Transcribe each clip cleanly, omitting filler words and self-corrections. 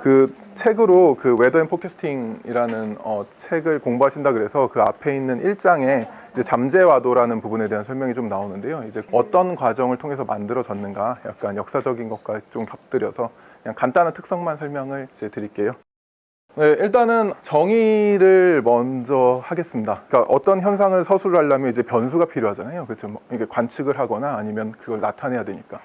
그 책으로 그 웨더 앤 포캐스팅이라는 책을 공부하신다 그래서 그 앞에 있는 1장에 이제 잠재와도라는 부분에 대한 설명이 좀 나오는데요. 이제 어떤 과정을 통해서 만들어졌는가, 약간 역사적인 것과 좀 곁들여서 그냥 간단한 특성만 설명을 이제 드릴게요. 네, 일단은 정의를 먼저 하겠습니다. 그러니까 어떤 현상을 서술하려면 이제 변수가 필요하잖아요. 그렇죠? 뭐 이게 관측을 하거나 아니면 그걸 나타내야 되니까.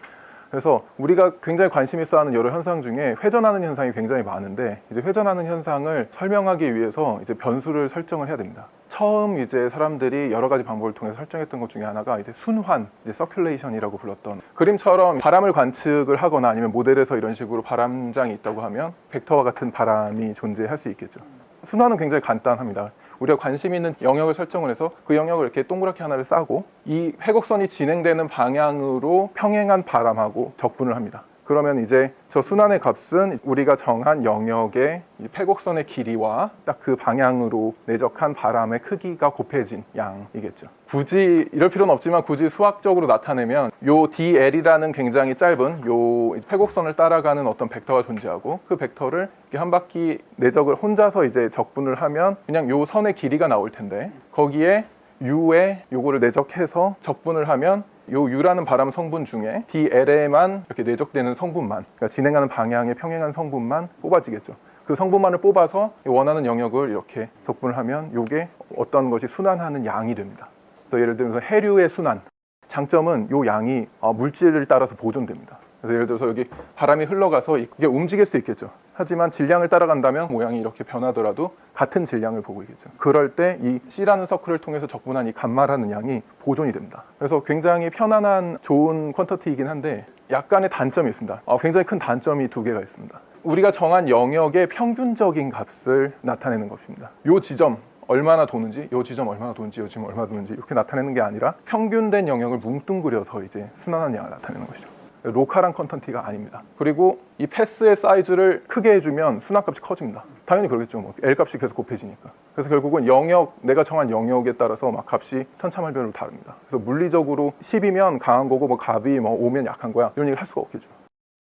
그래서 우리가 굉장히 관심 있어 하는 여러 현상 중에 회전하는 현상이 굉장히 많은데, 이제 회전하는 현상을 설명하기 위해서 이제 변수를 설정을 해야 됩니다. 처음 이제 사람들이 여러 가지 방법을 통해서 설정했던 것 중에 하나가 이제 순환, 이제 서큘레이션이라고 불렀던, 그림처럼 바람을 관측을 하거나 아니면 모델에서 이런 식으로 바람장이 있다고 하면 벡터와 같은 바람이 존재할 수 있겠죠. 순환은 굉장히 간단합니다. 우리가 관심 있는 영역을 설정을 해서 그 영역을 이렇게 동그랗게 하나를 싸고 이 회곡선이 진행되는 방향으로 평행한 바람하고 적분을 합니다. 그러면 이제 저 순환의 값은 우리가 정한 영역의 이 회곡선의 길이와 딱 그 방향으로 내적한 바람의 크기가 곱해진 양이겠죠. 굳이 이럴 필요는 없지만 굳이 수학적으로 나타내면 요 DL이라는 굉장히 짧은 요 회곡선을 따라가는 어떤 벡터가 존재하고, 그 벡터를 이렇게 한 바퀴 내적을 혼자서 이제 적분을 하면 그냥 요 선의 길이가 나올 텐데, 거기에 U에 요거를 내적해서 적분을 하면 요 U라는 바람 성분 중에 DL에만 이렇게 내적되는 성분만, 그러니까 진행하는 방향의 평행한 성분만 뽑아지겠죠. 그 성분만을 뽑아서 원하는 영역을 이렇게 적분을 하면 요게 어떤 것이 순환하는 양이 됩니다. 그래서 예를 들어서 해류의 순환, 장점은 요 양이 물질을 따라서 보존됩니다. 그래서 예를 들어서 여기 바람이 흘러가서 이게 움직일 수 있겠죠. 하지만 질량을 따라간다면 모양이 이렇게 변하더라도 같은 질량을 보고 있겠죠. 그럴 때 이 C라는 서클을 통해서 적분한 이 감마라는 양이 보존이 됩니다. 그래서 굉장히 편안한 좋은 퀀터티이긴 한데 약간의 단점이 있습니다. 굉장히 큰 단점이 두 개가 있습니다. 우리가 정한 영역의 평균적인 값을 나타내는 것입니다. 요 지점 얼마나 도는지, 요 지점 얼마나 도는지, 요 지점 얼마나 도는지 이렇게 나타내는 게 아니라 평균된 영역을 뭉뚱그려서 이제 순환한 양을 나타내는 것이죠. 로컬한 컨턴티가 아닙니다. 그리고 이 패스의 사이즈를 크게 해주면 순환값이 커집니다. 당연히 그러겠죠. 뭐 L 값이 계속 곱해지니까. 그래서 결국은 영역, 내가 정한 영역에 따라서 막 값이 천차만별로 다릅니다. 그래서 물리적으로 10이면 강한 거고 뭐 갑이 뭐 5면 약한 거야, 이런 얘기를 할 수가 없겠죠.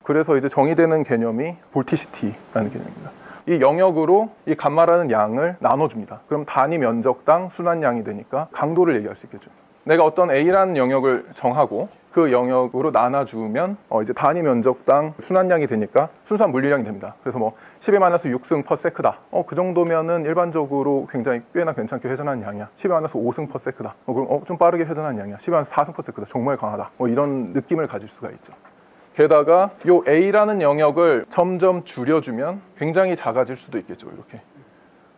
그래서 이제 정의되는 개념이 볼티시티라는 개념입니다. 이 영역으로 이 감마라는 양을 나눠줍니다. 그럼 단위 면적당 순환량이 되니까 강도를 얘기할 수 있겠죠. 내가 어떤 A라는 영역을 정하고 그 영역으로 나눠주면 이제 단위 면적당 순환량이 되니까 순수한 물리량이 됩니다. 그래서 뭐 10-6승 per sec다. 그 정도면은 일반적으로 굉장히 꽤나 괜찮게 회전하는 양이야. 10-5승 per sec다. 그럼 좀 빠르게 회전하는 양이야. 10-4승 per sec다. 정말 강하다. 이런 느낌을 가질 수가 있죠. 게다가 요 A라는 영역을 점점 줄여주면 굉장히 작아질 수도 있겠죠. 이렇게.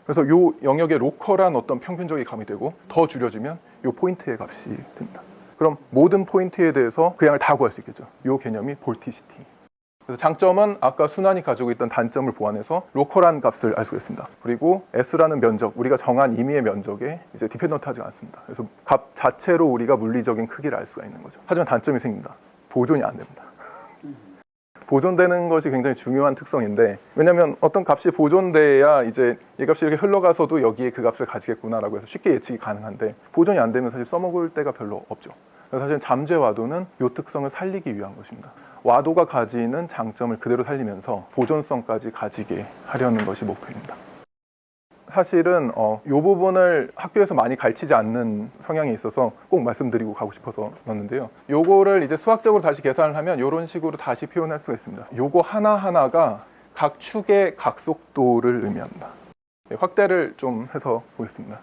그래서 요 영역의 로컬한 어떤 평균적인 값이 되고, 더 줄여주면 요 포인트의 값이 됩니다. 그럼 모든 포인트에 대해서 그 양을 다 구할 수 있겠죠. 요 개념이 볼티시티. 그래서 장점은 아까 순환이 가지고 있던 단점을 보완해서 로컬한 값을 알 수가 있습니다. 그리고 S라는 면적, 우리가 정한 임의의 면적에 이제 디펜던트하지 않습니다. 그래서 값 자체로 우리가 물리적인 크기를 알 수가 있는 거죠. 하지만 단점이 생깁니다. 보존이 안 됩니다. 보존되는 것이 굉장히 중요한 특성인데, 왜냐하면 어떤 값이 보존돼야 이제 이 값이 이렇게 흘러가서도 여기에 그 값을 가지겠구나라고 해서 쉽게 예측이 가능한데, 보존이 안 되면 사실 써먹을 데가 별로 없죠. 그래서 사실 잠재와도는 이 특성을 살리기 위한 것입니다. 와도가 가지는 장점을 그대로 살리면서 보존성까지 가지게 하려는 것이 목표입니다. 사실은 이 부분을 학교에서 많이 가르치지 않는 성향이 있어서 꼭 말씀드리고 가고 싶어서 넣었는데요. 요거를 이제 수학적으로 다시 계산을 하면 이런 식으로 다시 표현할 수가 있습니다. 요거 하나하나가 각 축의 각속도를 의미합니다. 확대를 좀 해서 보겠습니다.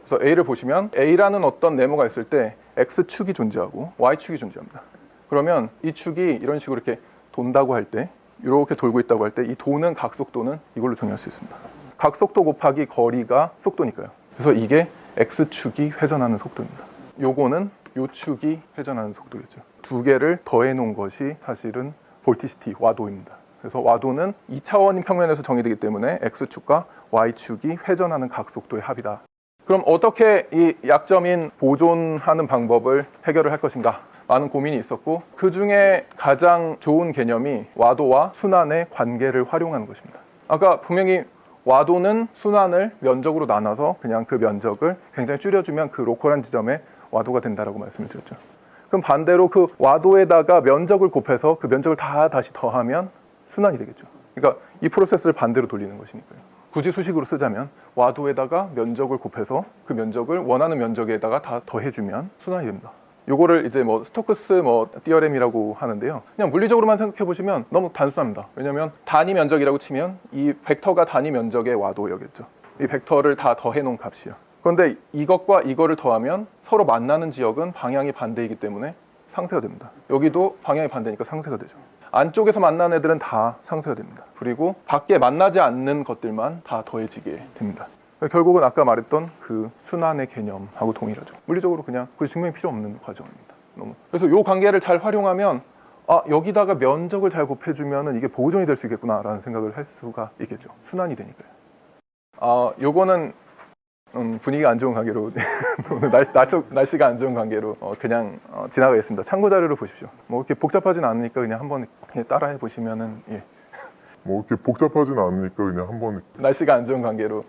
그래서 A를 보시면 A라는 어떤 네모가 있을 때 X축이 존재하고 Y축이 존재합니다. 그러면 이 축이 이런 식으로 이렇게 돈다고 할 때, 이렇게 돌고 있다고 할 때 이 도는 각속도는 이걸로 정의할 수 있습니다. 각속도 곱하기 거리가 속도니까요. 그래서 이게 X축이 회전하는 속도입니다. 요거는 요축이 회전하는 속도겠죠. 두 개를 더해 놓은 것이 사실은 볼티시티, 와도입니다. 그래서 와도는 2차원인 평면에서 정의되기 때문에 X축과 Y축이 회전하는 각속도의 합이다. 그럼 어떻게 이 약점인 보존하는 방법을 해결을 할 것인가? 많은 고민이 있었고, 그 중에 가장 좋은 개념이 와도와 순환의 관계를 활용하는 것입니다. 아까 분명히 와도는 순환을 면적으로 나눠서 그냥 그 면적을 굉장히 줄여주면 그 로컬한 지점에 와도가 된다라고 말씀을 드렸죠. 그럼 반대로 그 와도에다가 면적을 곱해서 그 면적을 다 다시 더하면 순환이 되겠죠. 그러니까 이 프로세스를 반대로 돌리는 것이니까요. 굳이 수식으로 쓰자면 와도에다가 면적을 곱해서 그 면적을 원하는 면적에다가 다 더해주면 순환이 됩니다. 요거를 이제 뭐 스토크스 띠어렘이라고 하는데요. 그냥 물리적으로만 생각해 보시면 너무 단순합니다. 왜냐하면 단위 면적이라고 치면 이 벡터가 단위 면적의 와도여겠죠. 이 벡터를 다 더해 놓은 값이요. 그런데 이것과 이거를 더하면 서로 만나는 지역은 방향이 반대이기 때문에 상쇄가 됩니다. 여기도 방향이 반대니까 상쇄가 되죠. 안쪽에서 만나는 애들은 다 상쇄가 됩니다. 그리고 밖에 만나지 않는 것들만 다 더해지게 됩니다. 결국은 아까 말했던 그 순환의 개념하고 동일하죠. 물리적으로 그냥 그 증명이 필요 없는 과정입니다. 그래서 이 관계를 잘 활용하면 여기다가 면적을 잘 곱해주면 이게 보존이 될 수 있겠구나라는 생각을 할 수가 있겠죠. 순환이 되니까요. 요거는 분위기가 안 좋은 관계로 날씨가 안 좋은 관계로 그냥 지나가겠습니다. 참고 자료를 보십시오. 뭐 이렇게 복잡하진 않으니까 그냥 한번 그냥 따라해 보시면은 뭐 이렇게 복잡하진 않으니까 그냥 한번 날씨가 안 좋은 관계로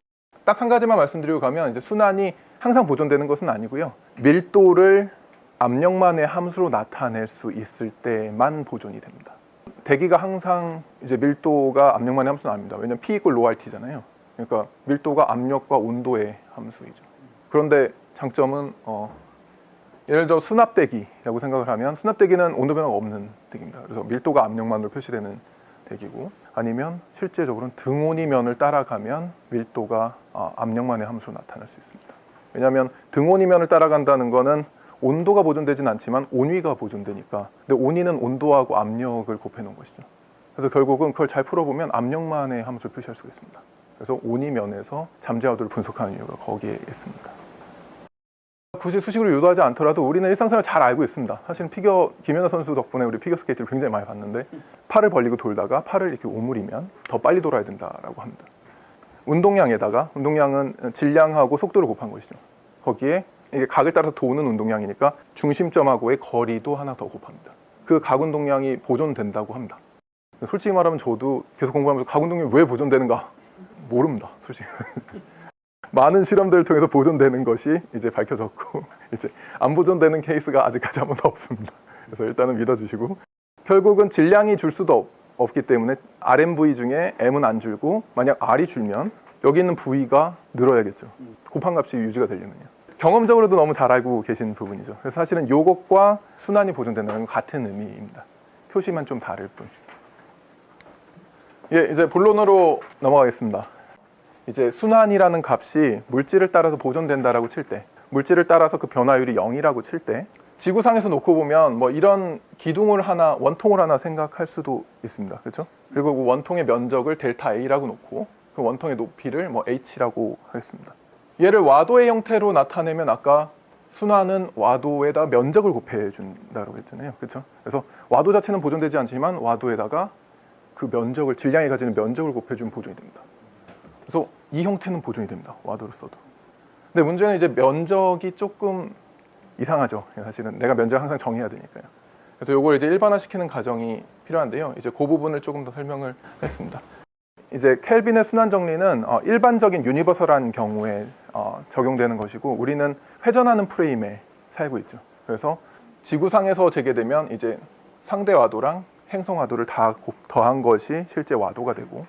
딱 한 가지만 말씀드리고 가면 이제 순환이 항상 보존되는 것은 아니고요. 밀도를 압력만의 함수로 나타낼 수 있을 때만 보존이 됩니다. 대기가 항상 이제 밀도가 압력만의 함수는 아닙니다. 왜냐면 P = ρRT잖아요. 그러니까 밀도가 압력과 온도의 함수이죠. 그런데 장점은 예를 들어 수납대기라고 생각을 하면 수납대기는 온도 변화가 없는 대기입니다. 그래서 밀도가 압력만으로 표시되는 대기고, 아니면 실제적으로는 등온이면을 따라가면 밀도가 압력만의 함수로 나타날 수 있습니다. 왜냐하면 등온이면을 따라간다는 거는 온도가 보존되진 않지만 온위가 보존되니까. 근데 온위는 온도하고 압력을 곱해 놓은 것이죠. 그래서 결국은 그걸 잘 풀어보면 압력만의 함수를 표시할 수가 있습니다. 그래서 온위면에서 잠재와도를 분석하는 이유가 거기에 있습니다. 굳이 수식으로 유도하지 않더라도 우리는 일상생활 잘 알고 있습니다. 사실 김연아 선수 덕분에 우리 피겨스케이트를 굉장히 많이 봤는데, 팔을 벌리고 돌다가 팔을 이렇게 오므리면 더 빨리 돌아야 된다라고 합니다. 운동량은 질량하고 속도를 곱한 것이죠. 거기에 이게 각을 따라서 도는 운동량이니까 중심점하고의 거리도 하나 더 곱합니다. 그 각 운동량이 보존된다고 합니다. 솔직히 말하면 저도 계속 공부하면서 각 운동량이 왜 보존되는가 모릅니다. 솔직히. 많은 실험들을 통해서 보존되는 것이 이제 밝혀졌고, 이제 안 보존되는 케이스가 아직까지 한 번도 없습니다. 그래서 일단은 믿어주시고, 결국은 질량이 줄 수도 없기 때문에 RMV 중에 M은 안 줄고, 만약 R이 줄면 여기 있는 V가 늘어야겠죠. 곱한 값이 유지가 되려면요. 경험적으로도 너무 잘 알고 계신 부분이죠. 그래서 사실은 요것과 순환이 보존된다는 건 같은 의미입니다. 표시만 좀 다를 뿐. 이제 본론으로 넘어가겠습니다. 이제 순환이라는 값이 물질을 따라서 보존된다라고 칠 때, 물질을 따라서 그 변화율이 0이라고 칠 때, 지구상에서 놓고 보면 뭐 이런 원통을 하나 생각할 수도 있습니다. 그렇죠? 그리고 그 원통의 면적을 델타 A라고 놓고 그 원통의 높이를 뭐 H라고 하겠습니다. 얘를 와도의 형태로 나타내면 아까 순환은 와도에다 면적을 곱해 준다고 했잖아요. 그렇죠? 그래서 와도 자체는 보존되지 않지만 와도에다가 그 면적을, 질량이 가지는 면적을 곱해주면 보존이 됩니다. 그래서 이 형태는 보존이 됩니다. 와도를 써도. 근데 문제는 이제 면적이 조금 이상하죠. 사실은 내가 면적을 항상 정해야 되니까요. 그래서 이걸 이제 일반화시키는 과정이 필요한데요. 이제 그 부분을 조금 더 설명을 하겠습니다. 이제 켈빈의 순환 정리는 일반적인 유니버설한 경우에 적용되는 것이고, 우리는 회전하는 프레임에 살고 있죠. 그래서 지구상에서 재게되면 이제 상대 와도랑 행성 와도를 다 더한 것이 실제 와도가 되고,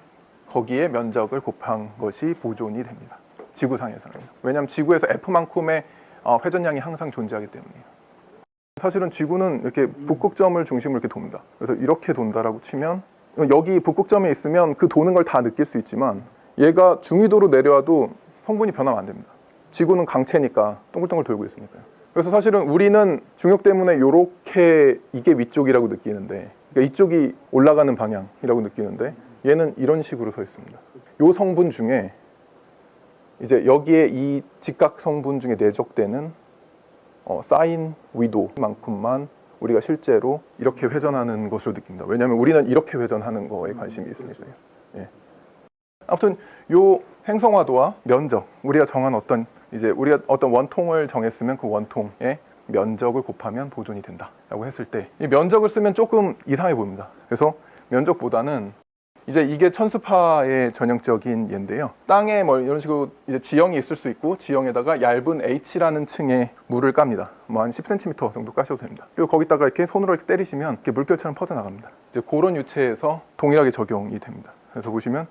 거기에 면적을 곱한 것이 보존이 됩니다. 지구상에서는. 왜냐하면 지구에서 F만큼의 회전량이 항상 존재하기 때문이에요. 사실은 지구는 이렇게 북극점을 중심으로 이렇게 돕니다. 그래서 이렇게 돈다라고 치면 여기 북극점에 있으면 그 도는 걸 다 느낄 수 있지만, 얘가 중위도로 내려와도 성분이 변하면 안 됩니다. 지구는 강체니까 동글동글 돌고 있으니까요. 그래서 사실은 우리는 중력 때문에 이렇게 이게 위쪽이라고 느끼는데, 그러니까 이쪽이 올라가는 방향이라고 느끼는데, 얘는 이런 식으로 서 있습니다. 이 성분 중에 이제 여기에 이 직각 성분 중에 내적되는 사인 위도만큼만 우리가 실제로 이렇게 회전하는 것으로 느낍니다. 왜냐하면 우리는 이렇게 회전하는 거에 관심이 있으니까요. 예. 아무튼 요 행성화도와 면적, 우리가 정한 우리가 어떤 원통을 정했으면 그 원통의 면적을 곱하면 보존이 된다라고 했을 때, 이 면적을 쓰면 조금 이상해 보입니다. 그래서 면적보다는 이제 이게 천수파의 전형적인 예인데요. 땅에 뭐 이런 식으로 이제 지형이 있을 수 있고, 지형에다가 얇은 H라는 층의 물을 깝니다. 뭐 한 10cm 정도 까셔도 됩니다. 그리고 거기다가 이렇게 손으로 이렇게 때리시면 이렇게 물결처럼 퍼져나갑니다. 이제 그런 유체에서 동일하게 적용이 됩니다. 그래서 보시면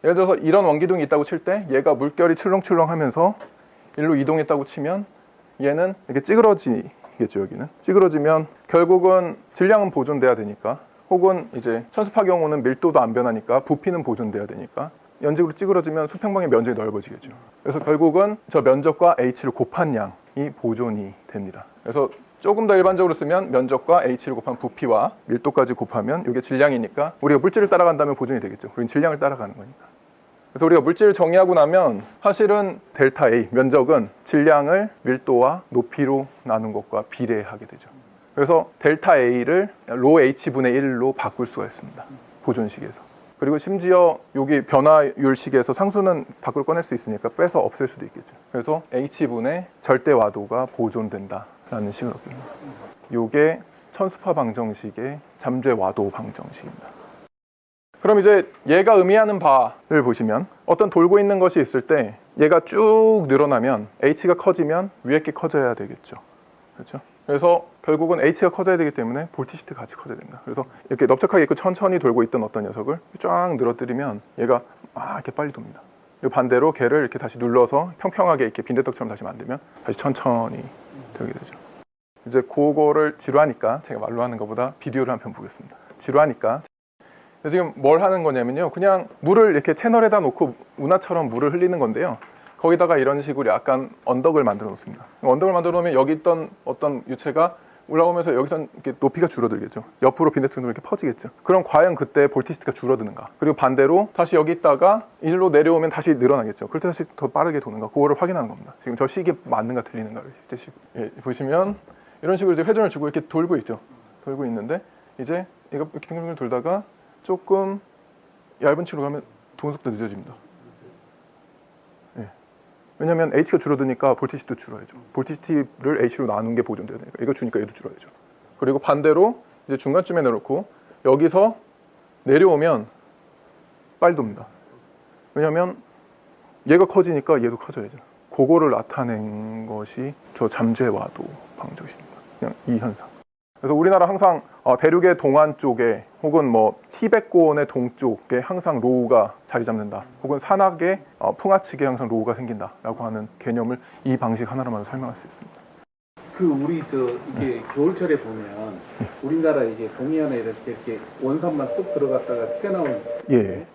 예를 들어서 이런 원기둥이 있다고 칠 때 얘가 물결이 출렁출렁하면서 일로 이동했다고 치면 얘는 이렇게 찌그러지겠죠. 여기는 찌그러지면 결국은 질량은 보존돼야 되니까, 혹은 이제 천수파 경우는 밀도도 안 변하니까 부피는 보존돼야 되니까 연직으로 찌그러지면 수평방의 면적이 넓어지겠죠. 그래서 결국은 저 면적과 h를 곱한 양이 보존이 됩니다. 그래서 조금 더 일반적으로 쓰면 면적과 h를 곱한 부피와 밀도까지 곱하면 이게 질량이니까 우리가 물질을 따라간다면 보존이 되겠죠. 우리는 질량을 따라가는 거니까. 그래서 우리가 물질을 정의하고 나면 사실은 델타 A, 면적은 질량을 밀도와 높이로 나눈 것과 비례하게 되죠. 그래서 델타 A를 로 H분의 1로 바꿀 수가 있습니다. 보존식에서. 그리고 심지어 여기 변화율식에서 상수는 밖으로 꺼낼 수 있으니까 빼서 없앨 수도 있겠죠. 그래서 H분의 절대와도가 보존된다라는 식을 얻게 됩니다. 이게 천수파 방정식의 잠재와도 방정식입니다. 그럼 이제 얘가 의미하는 바를 보시면 어떤 돌고 있는 것이 있을 때 얘가 쭉 늘어나면 H가 커지면 위에 게 커져야 되겠죠. 그렇죠? 그래서 결국은 H가 커져야 되기 때문에 볼티시트 같이 커져야 된다. 그래서 이렇게 넓적하게 있고 천천히 돌고 있던 어떤 녀석을 쫙 늘어뜨리면 얘가 막 이렇게 빨리 돕니다. 그리고 반대로 걔를 이렇게 다시 눌러서 평평하게 이렇게 빈대떡처럼 다시 만들면 다시 천천히 되게 되죠. 이제 그거를 지루하니까 제가 말로 하는 것보다 비디오를 한 편 보겠습니다. 지루하니까 지금 뭘 하는 거냐면요, 그냥 물을 이렇게 채널에다 놓고 운하처럼 물을 흘리는 건데요, 거기다가 이런 식으로 약간 언덕을 만들어 놓습니다. 언덕을 만들어 놓으면 여기 있던 어떤 유체가 올라오면서 여기서 이렇게 높이가 줄어들겠죠. 옆으로 빈대떡으로 이렇게 퍼지겠죠. 그럼 과연 그때 볼티시티가 줄어드는가? 그리고 반대로 다시 여기 있다가 일로 내려오면 다시 늘어나겠죠. 그럴 때 다시 더 빠르게 도는가? 그거를 확인하는 겁니다. 지금 저 식이 맞는가 틀리는가를 실제 보시면 이런 식으로 이제 회전을 주고 이렇게 돌고 있죠. 돌고 있는데 이제 이거 이렇게 빙글빙글 돌다가 조금 얇은 치로 가면 도는 속도 늦어집니다. 왜냐하면 H가 줄어드니까 볼티시티도 줄어야죠. 볼티시티를 H로 나눈 게 보존돼야 되니까 이거 주니까 얘도 줄어야죠. 그리고 반대로 이제 중간쯤에 내놓고 여기서 내려오면 빨리 돕니다. 왜냐하면 얘가 커지니까 얘도 커져야죠. 그거를 나타낸 것이 저 잠재와도 방정식입니다. 그냥 이 현상. 그래서 우리나라 항상 대륙의 동안 쪽에 혹은 뭐 티벳고원의 동쪽에 항상 로우가 자리 잡는다, 혹은 산악의 풍화측에 항상 로우가 생긴다라고 하는 개념을 이 방식 하나로만 설명할 수 있습니다. 그 우리 이게 겨울철에 보면 우리나라 이게 동해안에 이렇게 원산만 쏙 들어갔다가 튀어나온 예.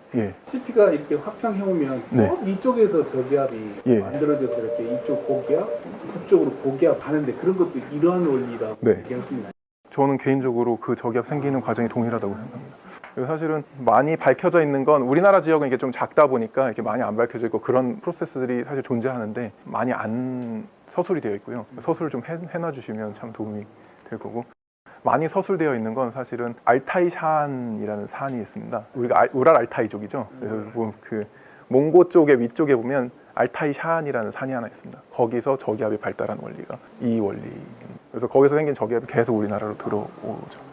CP가 이렇게 확장해 오면 네. 이쪽에서 저기압이 예. 만들어져서 이렇게 이쪽 고기압, 북쪽으로 고기압 가는데 그런 것도 이러한 원리라고 네. 얘기할 수 있나요? 저는 개인적으로 그 저기압 생기는 과정이 동일하다고 생각합니다. 그리고 사실은 많이 밝혀져 있는 건 우리나라 지역은 이게 좀 작다 보니까 이렇게 많이 안 밝혀져 있고 그런 프로세스들이 사실 존재하는데 많이 안 서술이 되어 있고요. 서술을 좀 해놔 주시면 참 도움이 될 거고, 많이 서술되어 있는 건 사실은 알타이샨이라는 산이 있습니다. 우리가 우랄 알타이족이죠. 그래서 그 몽고 쪽의 위쪽에 보면 알타이샨이라는 산이 하나 있습니다. 거기서 저기압이 발달한 원리가 이 원리. 그래서 거기서 생긴 저기압이 계속 우리나라로 들어오죠.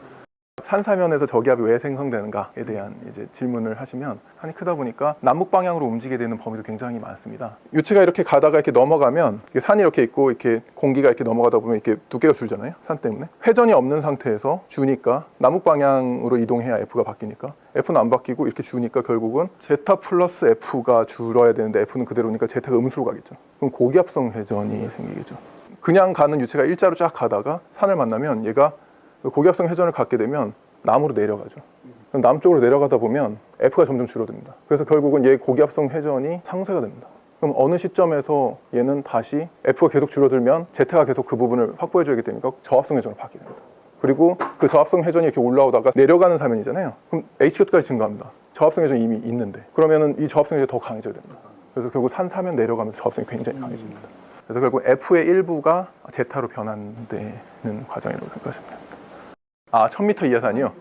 산사면에서 저기압이 왜 생성되는가에 대한 이제 질문을 하시면 산이 크다 보니까 남북 방향으로 움직이게 되는 범위도 굉장히 많습니다. 유체가 이렇게 가다가 이렇게 넘어가면 산이 이렇게 있고 이렇게 공기가 이렇게 넘어가다 보면 이렇게 두께가 줄잖아요. 산 때문에 회전이 없는 상태에서 주니까 남북 방향으로 이동해야 F가 바뀌니까 F는 안 바뀌고 이렇게 주니까 결국은 제타 플러스 F가 줄어야 되는데 F는 그대로니까 제타가 음수로 가겠죠. 그럼 고기압성 회전이 생기겠죠. 그냥 가는 유체가 일자로 쫙 가다가 산을 만나면 얘가 고기압성 회전을 갖게 되면 남으로 내려가죠. 그럼 남쪽으로 내려가다 보면 F가 점점 줄어듭니다. 그래서 결국은 얘 고기압성 회전이 상쇄가 됩니다. 그럼 어느 시점에서 얘는 다시 F가 계속 줄어들면 Z가 계속 그 부분을 확보해줘야 되니까 저압성 회전으로 바뀌게 됩니다. 그리고 그 저압성 회전이 이렇게 올라오다가 내려가는 사면이잖아요. 그럼 H값까지 증가합니다. 저압성 회전이 이미 있는데 그러면은 이 저압성 회전이 더 강해져야 됩니다. 그래서 결국 산 사면 내려가면서 저압성이 굉장히 강해집니다. 그래서 결국 F의 일부가 Z로 변환되는 과정이라고 생각하시면 됩니다. 1000m 이하 산이요?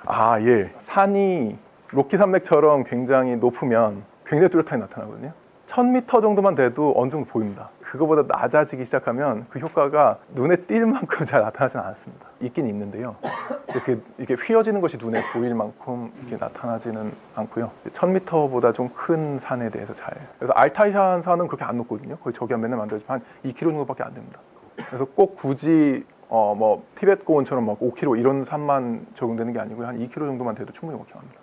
예. 산이 로키 산맥처럼 굉장히 높으면 굉장히 뚜렷하게 나타나거든요. 1000m 정도만 돼도 어느 정도 보입니다. 그거보다 낮아지기 시작하면 그 효과가 눈에 띌 만큼 잘 나타나지는 않습니다. 있긴 있는데요. 이렇게 휘어지는 것이 눈에 보일 만큼 이렇게 나타나지는 않고요. 1000m보다 좀 큰 산에 대해서 잘. 그래서 알타이샨 산은 그렇게 안 높거든요. 거의 저기 맨날 만들어지면 한 2km 정도밖에 안 됩니다. 그래서 꼭 굳이 뭐 티벳 고원처럼 막 5km 이런 산만 적용되는 게 아니고요. 한 2km 정도만 돼도 충분히 오케이 합니다.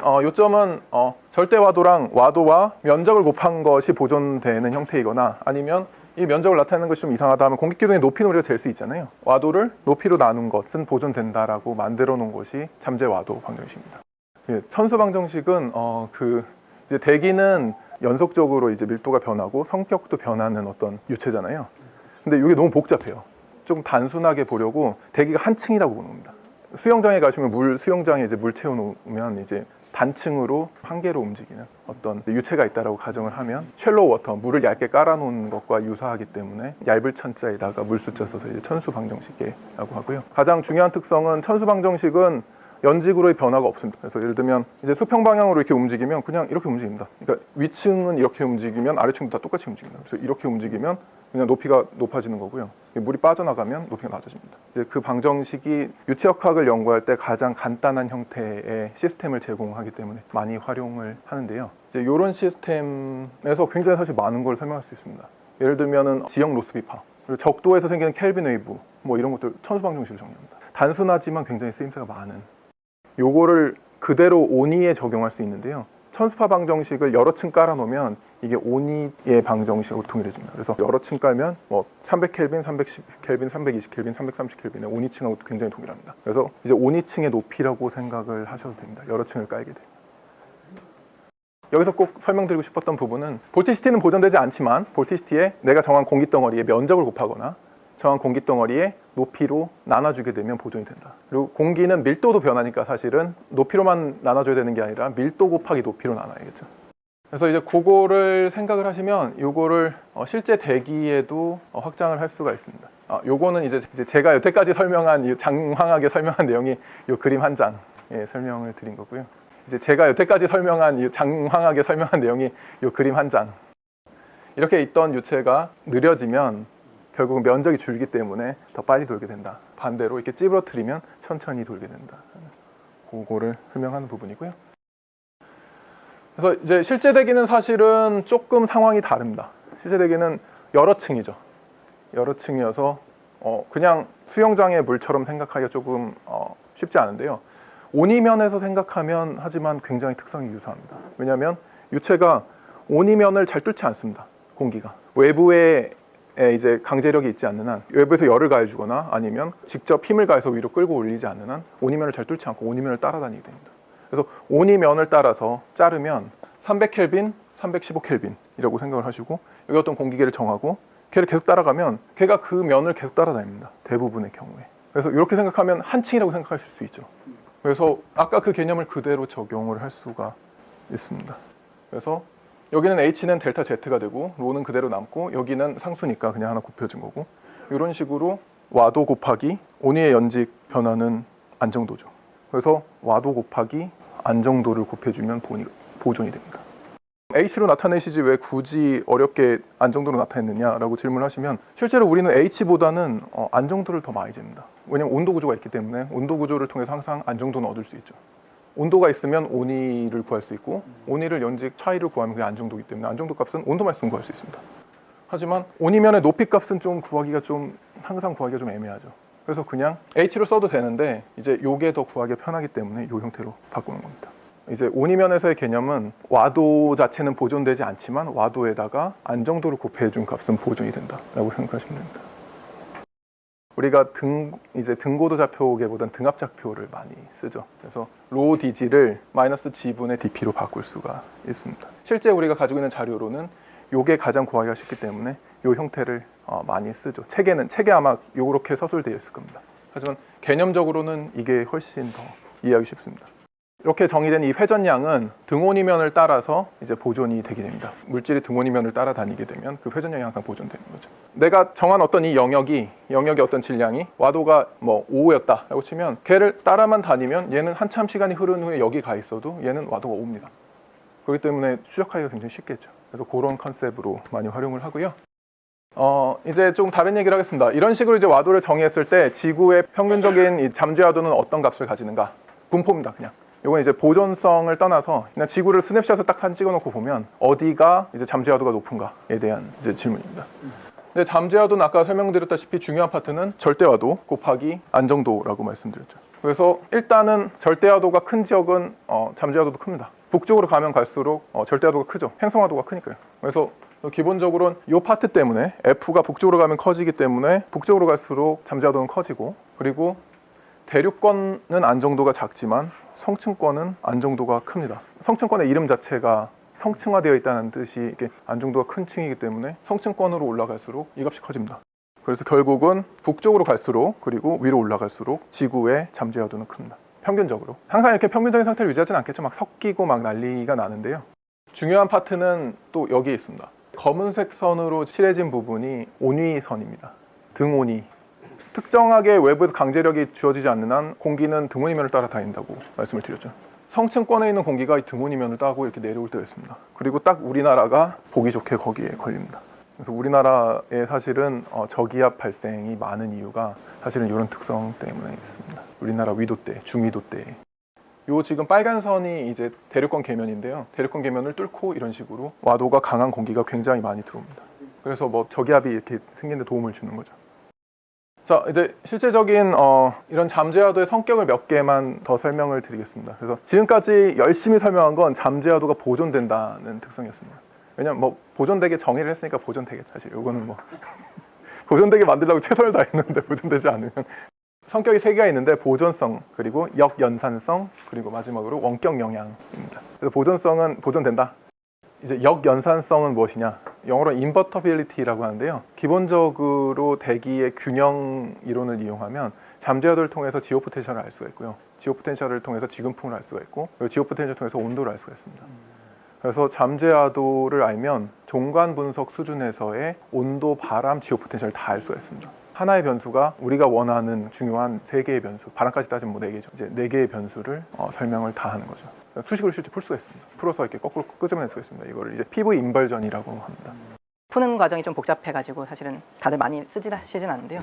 요점은 절대 와도랑 와도와 면적을 곱한 것이 보존되는 형태이거나 아니면 이 면적을 나타내는 것이 좀 이상하다 하면 공기기둥의 높이는 우리가 잴 수 있잖아요. 와도를 높이로 나눈 것은 보존된다라고 만들어 놓은 것이 잠재 와도 방정식입니다. 천수 방정식은 이제 대기는 연속적으로 이제 밀도가 변하고 성격도 변하는 어떤 유체잖아요. 근데 이게 너무 복잡해요. 좀 단순하게 보려고 대기가 한 층이라고 보는 겁니다. 수영장에 가시면 수영장에 이제 물 채워놓으면 이제 단층으로 한 개로 움직이는 어떤 유체가 있다라고 가정을 하면 쉘로우 워터, 물을 얇게 깔아놓은 것과 유사하기 때문에 얇을 천자에다가 물 숫자 써서 이제 천수 방정식이라고 하고요. 가장 중요한 특성은 천수 방정식은 연직으로의 변화가 없습니다. 그래서 예를 들면 이제 수평 방향으로 이렇게 움직이면 그냥 이렇게 움직입니다. 그러니까 위층은 이렇게 움직이면 아래층도 다 똑같이 움직입니다. 그래서 이렇게 움직이면 그냥 높이가 높아지는 거고요. 물이 빠져나가면 높이가 낮아집니다. 이제 그 방정식이 유체역학을 연구할 때 가장 간단한 형태의 시스템을 제공하기 때문에 많이 활용을 하는데요. 이제 이런 시스템에서 굉장히 사실 많은 걸 설명할 수 있습니다. 예를 들면은 지형 로스비파, 그리고 적도에서 생기는 켈빈 웨이브, 뭐 이런 것들 천수 방정식으로 정리합니다. 단순하지만 굉장히 쓰임새가 많은. 요거를 그대로 온이에 적용할 수 있는데요. 천수파 방정식을 여러 층 깔아놓으면 이게 온이의 방정식으로 동일해집니다. 그래서 여러 층 깔면 뭐 300켈빈, 310켈빈, 320켈빈, 330켈빈의 온이층하고 굉장히 동일합니다. 그래서 이제 온이층의 높이라고 생각을 하셔도 됩니다. 여러 층을 깔게 되면. 여기서 꼭 설명드리고 싶었던 부분은 볼티시티는 보존되지 않지만 볼티시티에 내가 정한 공기덩어리의 면적을 곱하거나 정한 공기덩어리의 높이로 나눠주게 되면 보존이 된다. 그리고 공기는 밀도도 변하니까 사실은 높이로만 나눠줘야 되는 게 아니라 밀도 곱하기 높이로 나눠야겠죠. 그래서 이제 그거를 생각을 하시면 요거를 실제 대기에도 확장을 할 수가 있습니다. 요거는 이제 제가 여태까지 설명한 장황하게 설명한 내용이 요 그림 한 장에 설명을 드린 거고요. 이제 제가 여태까지 설명한 장황하게 설명한 내용이 요 그림 한 장. 이렇게 있던 유체가 느려지면 결국 면적이 줄기 때문에 더 빨리 돌게 된다. 반대로 이렇게 찌부러뜨리면 천천히 돌게 된다. 그거를 설명하는 부분이고요. 그래서 이제 실제 대기는 사실은 조금 상황이 다릅니다. 실제 대기는 여러 층이죠. 여러 층이어서 그냥 수영장의 물처럼 생각하기가 조금 쉽지 않은데요. 온이면에서 생각하면 하지만 굉장히 특성이 유사합니다. 왜냐하면 유체가 온이면을 잘 뚫지 않습니다. 공기가 외부에 이제 강제력이 있지 않는 한, 외부에서 열을 가해주거나 아니면 직접 힘을 가해서 위로 끌고 올리지 않는 한 온이면을 잘 뚫지 않고 온이면을 따라다니게 됩니다. 그래서 온이면을 따라서 자르면 300켈빈, 315켈빈이라고 생각을 하시고 여기 어떤 공기계를 정하고 걔를 계속 따라가면 걔가 그 면을 계속 따라다닙니다. 대부분의 경우에. 그래서 이렇게 생각하면 한 층이라고 생각하실 수 있죠. 그래서 아까 그 개념을 그대로 적용을 할 수가 있습니다. 그래서 여기는 H는 델타 Z가 되고 로는 그대로 남고 여기는 상수니까 그냥 하나 곱해준 거고 이런 식으로 와도 곱하기 온이의 연직 변화는 안정도죠. 그래서 와도 곱하기 안정도를 곱해주면 보존이 됩니다. H로 나타내시지 왜 굳이 어렵게 안정도로 나타냈느냐라고 질문하시면 실제로 우리는 H보다는 안정도를 더 많이 잽니다. 왜냐하면 온도 구조가 있기 때문에 온도 구조를 통해서 항상 안정도는 얻을 수 있죠. 온도가 있으면 온이를 구할 수 있고 온이를 연직 차이를 구하면 그게 안정도이기 때문에 안정도 값은 온도만 있으면 구할 수 있습니다. 하지만 온이면의 높이 값은 항상 구하기가 좀 애매하죠. 그래서 그냥 H로 써도 되는데 이제 요게 더 구하기 편하기 때문에 요 형태로 바꾸는 겁니다. 이제 온이면에서의 개념은 와도 자체는 보존되지 않지만 와도에다가 안정도를 곱해준 값은 보존이 된다라고 생각하시면 됩니다. 우리가 등고도 좌표계보다는 등압 좌표를 많이 쓰죠. 그래서 로 dg를 마이너스 g분의 dp로 바꿀 수가 있습니다. 실제 우리가 가지고 있는 자료로는 요게 가장 구하기가 쉽기 때문에 요 형태를 많이 쓰죠. 책에 아마 요렇게 서술되어 있을 겁니다. 하지만 개념적으로는 이게 훨씬 더 이해하기 쉽습니다. 이렇게 정의된 이 회전량은 등온이면을 따라서 이제 보존이 되게 됩니다. 물질이 등온이면을 따라다니게 되면 그 회전량이 항상 보존되는 거죠. 내가 정한 어떤 이 영역의 어떤 질량이 와도가 뭐 5였다라고 치면 걔를 따라만 다니면 얘는 한참 시간이 흐른 후에 여기 가 있어도 얘는 와도가 5입니다. 그렇기 때문에 추적하기가 굉장히 쉽겠죠. 그래서 그런 컨셉으로 많이 활용을 하고요. 이제 좀 다른 얘기를 하겠습니다. 이런 식으로 이제 와도를 정의했을 때 지구의 평균적인 이 잠재 와도는 어떤 값을 가지는가? 분포입니다, 그냥. 이건 이제 보존성을 떠나서 그냥 지구를 스냅샷을 딱 사진 찍어놓고 보면 어디가 이제 잠재와도가 높은가에 대한 이제 질문입니다. 근데 잠재와도는 아까 설명드렸다시피 중요한 파트는 절대와도 곱하기 안정도라고 말씀드렸죠. 그래서 일단은 절대야도가 큰 지역은 잠재야도도 큽니다. 북쪽으로 가면 갈수록 절대야도가 크죠. 행성화도가 크니까요. 그래서 기본적으로는 이 파트 때문에 F가 북쪽으로 가면 커지기 때문에 북쪽으로 갈수록 잠재야도는 커지고, 그리고 대륙권은 안정도가 작지만 성층권은 안정도가 큽니다. 성층권의 이름 자체가 성층화되어 있다는 뜻이 이게 안정도가 큰 층이기 때문에 성층권으로 올라갈수록 이 값이 커집니다. 그래서 결국은 북쪽으로 갈수록, 그리고 위로 올라갈수록 지구의 잠재야도는 큽니다. 평균적으로. 항상 이렇게 평균적인 상태를 유지하지는 않겠죠. 막 섞이고 막 난리가 나는데요. 중요한 파트는 또 여기에 있습니다. 검은색 선으로 칠해진 부분이 온위선입니다. 등온위. 특정하게 외부에서 강제력이 주어지지 않는 한 공기는 등온이면을 따라 다닌다고 말씀을 드렸죠. 성층권에 있는 공기가 이 등온이면을 따고 이렇게 내려올 때가 있습니다. 그리고 딱 우리나라가 보기 좋게 거기에 걸립니다. 그래서 우리나라에 사실은 저기압 발생이 많은 이유가 사실은 이런 특성 때문에 있습니다. 우리나라 위도대, 중위도대. 요 지금 빨간 선이 이제 대륙권 계면인데요. 대륙권 계면을 뚫고 이런 식으로 와도가 강한 공기가 굉장히 많이 들어옵니다. 그래서 뭐 저기압이 이렇게 생기는 데 도움을 주는 거죠. 자, 이제 실제적인 이런 잠재야도의 성격을 몇 개만 더 설명을 드리겠습니다. 그래서 지금까지 열심히 설명한 건 잠재야도가 보존된다는 특성이었습니다. 왜냐면 뭐 보존되게 정의를 했으니까 보존되겠죠. 사실 이거는 뭐 보존되게 만들려고 최선을 다했는데 보존되지 않으면. 성격이 세 개가 있는데 보존성, 그리고 역연산성, 그리고 마지막으로 원격 영향입니다. 그래서 보존성은 보존된다. 이제 역연산성은 무엇이냐? 영어로 invertibility라고 하는데요. 기본적으로 대기의 균형 이론을 이용하면 잠재야도를 통해서 지오 포텐셜을 알 수가 있고요. 지오 포텐셜을 통해서 지근풍을 알 수가 있고, 그리고 지오 포텐셜을 통해서 온도를 알 수가 있습니다. 그래서 잠재야도를 알면 종간 분석 수준에서의 온도, 바람, 지오 포텐셜을 다 알 수가 있습니다. 하나의 변수가 우리가 원하는 중요한 3개의 변수, 바람까지 따지면 뭐 4개죠. 이제 4개의 변수를 설명을 다 하는 거죠. 수식으로 실제 풀 수가 있습니다. 풀어서 이렇게 거꾸로 끄집어낼 수가 있습니다. 이거를 이제 PV 인벌전이라고 합니다. 푸는 과정이 좀 복잡해가지고 사실은 다들 많이 쓰시진 않는데요.